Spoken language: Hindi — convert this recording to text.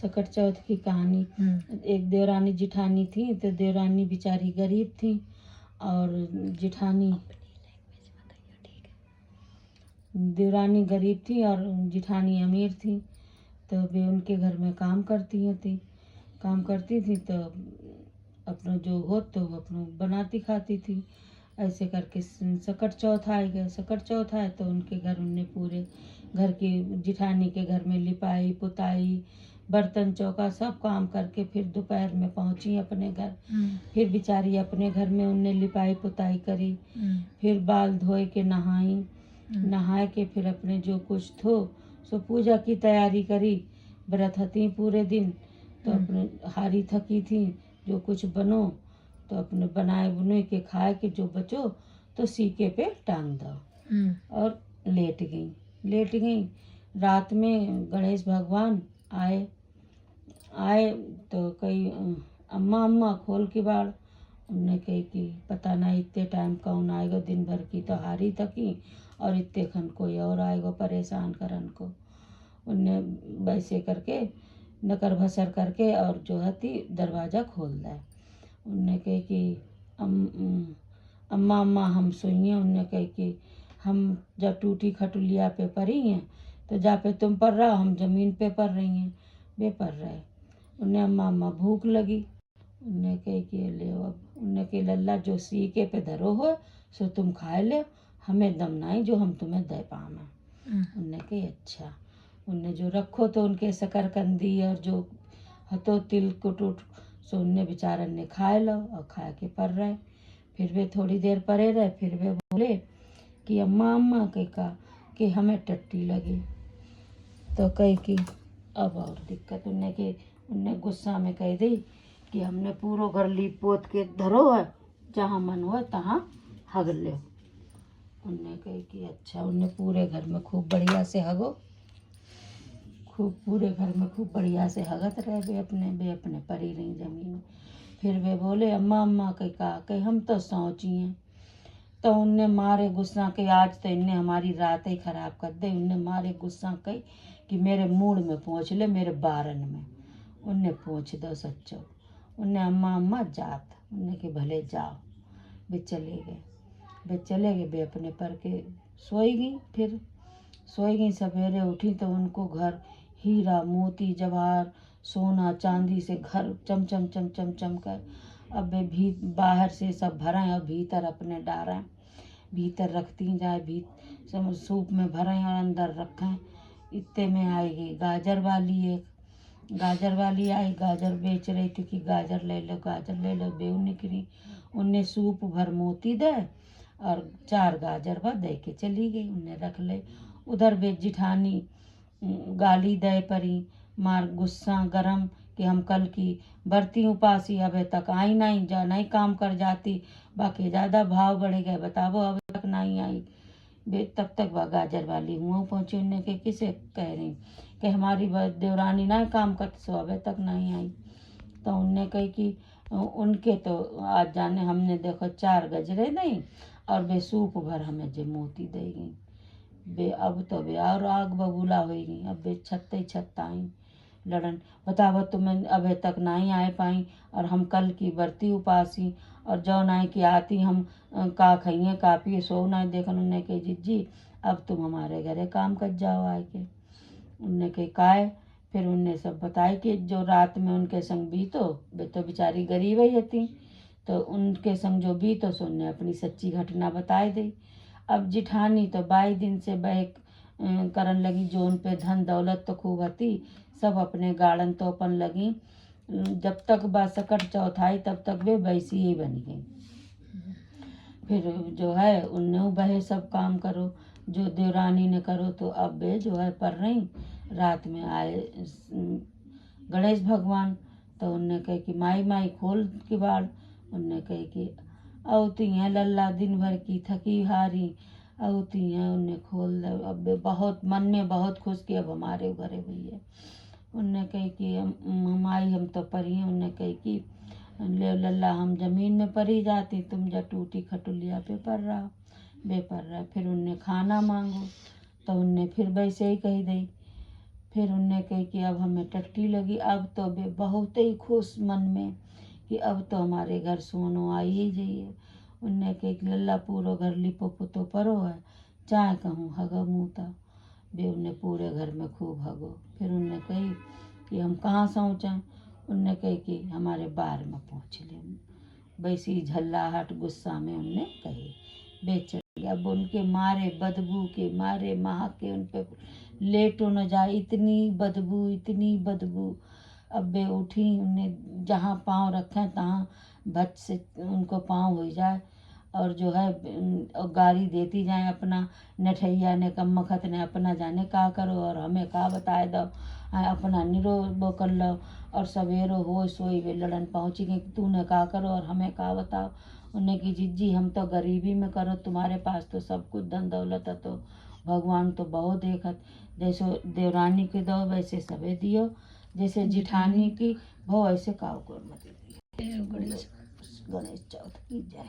सकट चौथ की कहानी। एक देवरानी जिठानी थी, तो देवरानी बेचारी गरीब थी और देवरानी गरीब थी और जिठानी अमीर थी। तो वे उनके घर में काम करती थी तो अपना जो हो तो अपना बनाती खाती थी। ऐसे करके सकट चौथ आए गए। सकट चौथ आए तो उनके घर उनने पूरे घर की जिठानी के घर में लिपाई पुताई बर्तन चौका सब काम करके फिर दोपहर में पहुंची अपने घर। फिर बेचारी अपने घर में उनने लिपाई पुताई करी। फिर बाल धोए के नहाए के फिर अपने जो कुछ थो सो पूजा की तैयारी करी। व्रत हती पूरे दिन तो अपने हारी थकी थी, जो कुछ बनो तो अपने बनाए बुने के खाए के जो बचो तो सीके पे टांग दो और लेट गई। रात में गणेश भगवान आए तो कई अम्मा खोल के बाड़। उनने कही कि पता नहीं इतने टाइम कौन आएगा, दिन भर की तो हारी थकी और इतने खन कोई और आएगा परेशान करन को। उनने वैसे करके नकर भसर करके और जो हती दरवाज़ा खोल दिया। उनने कही कि अम्मा हम सोइए। उनने कही कि हम जब टूटी खटुलिया पे पड़ी हैं तो जा पे तुम पर रहो, हम ज़मीन पे पड़ रही हैं। वे पड़ रहे। उन्हें अम्मा भूख लगी। उनने कही कि ले अब। उनने कही लल्ला जो सीके पे धरो हो सो तुम खाए ले, हमें दम नहीं जो हम तुम्हें दे पावे। उनने कही अच्छा। उनने जो रखो तो उनके शकरकंदी और जो हतो तिल कुटुट सो उनने बेचारन ने खाए लो और खा के पर रहे। फिर वे थोड़ी देर परे रहे। फिर वे बोले कि अम्मा के का कि हमें टट्टी लगी। तो कही कि अब और दिक्कत। उनने गुस्सा में कह दी कि हमने पूरा घर लीप पोत के धरो है, जहाँ मन हो तहाँ हग ले। उनने कही कि अच्छा। उनने पूरे घर में खूब बढ़िया से हगो। पूरे घर में खूब बढ़िया से हगत रहे। वे अपने परी रही जमीन। फिर वे बोले अम्मा के का हम तो सोची हैं। तो उनने मारे गुस्सा के आज तो इनने हमारी रात ही खराब कर दे। उनने मारे गुस्सा कही कि मेरे मूड में पहुँच ले, मेरे बारन में उनने पहुँच दो सच्चो। उनने अम्मा जात। उनने कि भले जाओ। वे चले गए। वे अपने पर के सोई गई। फिर सोई गई। सवेरे उठी तो उनको घर हीरा मोती जवाहर सोना चांदी से घर चम चम कर। अब वे भी बाहर से सब भरें और भीतर अपने डारें। भीतर रखती जाए सब सूप में भरें और अंदर रखें। इतने में आएगी गाजर वाली आई। गाजर बेच रही थी कि गाजर ले लो। बेऊ निकली। उनने सूप भर मोती दे और 4 गाजर दे के चली गई। उनने रख ले। उधर वे जिठानी गाली दे परी मार गुस्सा गरम कि हम कल की बरती उपासी अबे तक आई नहीं, जा नहीं काम कर जाती, बाकी ज़्यादा भाव बढ़े गए, बताओ अबे तक नहीं आई। वे तब तक वह गाजर वाली मुँह पहुँची। उनने के किसे कह रही कि हमारी देवरानी ना काम करती सो अबे तक नहीं आई। तो उनने कही कि उनके तो आज जाने हमने देखो 4 गजरे नहीं और वे सूप भर हमें जे मोती देगी। वे अब तो वे और आग बबूला होगी। अब वे छत आई लड़न, बतावो तुम्हें अबे तक नहीं आए पाई और हम कल की बरती उपासी और जो नाई की आती हम का खाइए का पिए सो नहीं देखन। उनने कही जिज्जी अब तुम हमारे घरे काम कर जाओ आए के। उनने कही काहे। फिर उनने सब बताए कि जो रात में उनके संग बीतो, वे तो बेचारी गरीब ही थी, तो उनके संग जो बीतो सो उनने अपनी सच्ची घटना बताई दी। अब जिठानी तो 22 दिन से बहक करन लगी। जो उन पे धन दौलत तो खूब हती, सब अपने गाड़न तो अपन लगी। जब तक सकट चौथ आई तब तक वे वैसी ही बन गई। फिर जो है उनने बहे सब काम करो जो देवरानी ने करो। तो अब वे जो है पर रही। रात में आए गणेश भगवान। तो उनने कहे कि माई खोल के बाड़। उनने कहे कि औती हैं लल्ला दिन भर की थकी हारी औती हैं। उनने खोल दे। अब बहुत मन में बहुत खुश कि अब हमारे घरे भैया। उनने कही कि माई हम तो परी हैं। उनने कही कि ले लल्ला हम ज़मीन में परी जाती, तुम जा टूटी खटुलिया पे पर रहा फिर उनने खाना मांगो तो उनने फिर वैसे ही कही दी। फिर उनने कही कि अब हमें टट्टी लगी। अब तो बे बहुत ही खुश मन में कि अब तो हमारे घर सोनो आई ही जाइए। उनने कही कि लल्ला पूरो घर लिपो पुतो परो है, चाहे कहूँ हगो मुँहता। बे उनने पूरे घर में खूब हगो। फिर उनने कही कि हम कहाँ सोचें। उनने कही कि हमारे बार में पहुँच ले। वैसी झल्लाहट गुस्सा में उनने कही। बेच अब उनके मारे बदबू के मारे महक के उन पे लेटो न जाए, इतनी बदबू इतनी बदबू। अब वे उठी, उन्हें जहाँ पाँव रखें तहाँ भट से उनको पाँव हो जाए और जो है गारी देती जाए अपना नठैया ने कमखत ने अपना जाने का करो और हमें का बताए दो, अपना निरो वो कर लो। और सवेरो हो सोई वे लड़न पहुँची गई, तूने का करो और हमें का बताओ। उन्हें की जिज्जी हम तो गरीबी में करो, तुम्हारे पास तो सब कुछ धन दौलत है, तो भगवान तो बहुत देखत। जैसे देवरानी के दो वैसे सबे दियो, जैसे जिठानी की भो ऐसे काव को मत दियो। गणेश चौथ की जय।